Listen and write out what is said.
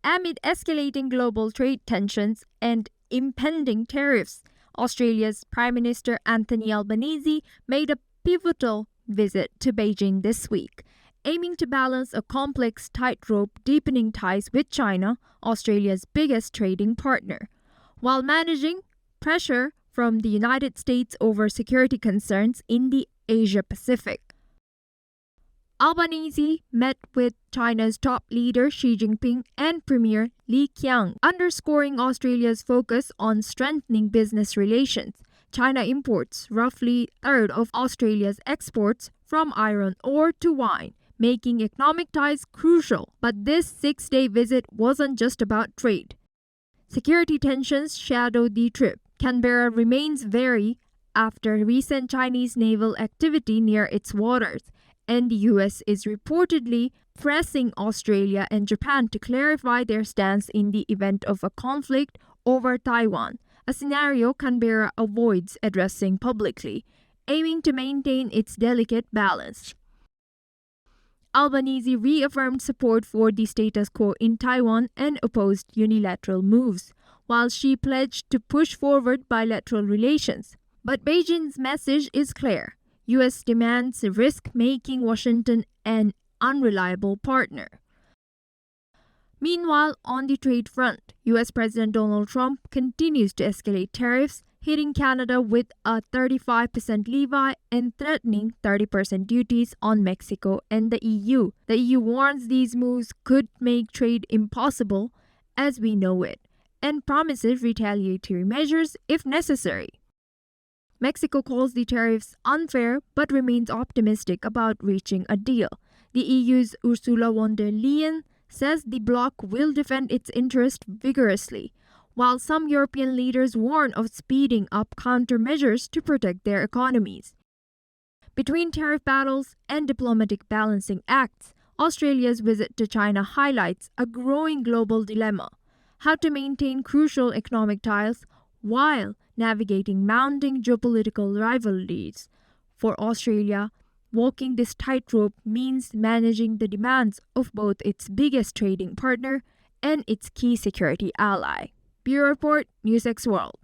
Amid escalating global trade tensions and impending tariffs, Australia's Prime Minister Anthony Albanese made a pivotal visit to Beijing this week, aiming to balance a complex tightrope deepening ties with China, Australia's biggest trading partner, while managing pressure from the United States over security concerns in the Asia-Pacific. Albanese met with China's top leader Xi Jinping and Premier Li Qiang, underscoring Australia's focus on strengthening business relations. China imports roughly a third of Australia's exports, from iron ore to wine, making economic ties crucial. But this 6-day visit wasn't just about trade. Security tensions shadowed the trip. Canberra remains wary after recent Chinese naval activity near its waters, and the US is reportedly pressing Australia and Japan to clarify their stance in the event of a conflict over Taiwan, a scenario Canberra avoids addressing publicly, aiming to maintain its delicate balance. Albanese reaffirmed support for the status quo in Taiwan and opposed unilateral moves, while she pledged to push forward bilateral relations. But Beijing's message is clear. U.S. demands risk making Washington an unreliable partner. Meanwhile, on the trade front, U.S. President Donald Trump continues to escalate tariffs, hitting Canada with a 35% levy and threatening 30% duties on Mexico and the EU. The EU warns these moves could make trade impossible as we know it, and promises retaliatory measures if necessary. Mexico calls the tariffs unfair but remains optimistic about reaching a deal. The EU's Ursula von der Leyen says the bloc will defend its interest vigorously, while some European leaders warn of speeding up countermeasures to protect their economies. Between tariff battles and diplomatic balancing acts, Australia's visit to China highlights a growing global dilemma: how to maintain crucial economic ties while navigating mounting geopolitical rivalries. For Australia, walking this tightrope means managing the demands of both its biggest trading partner and its key security ally. Bureau Report, NewsX World.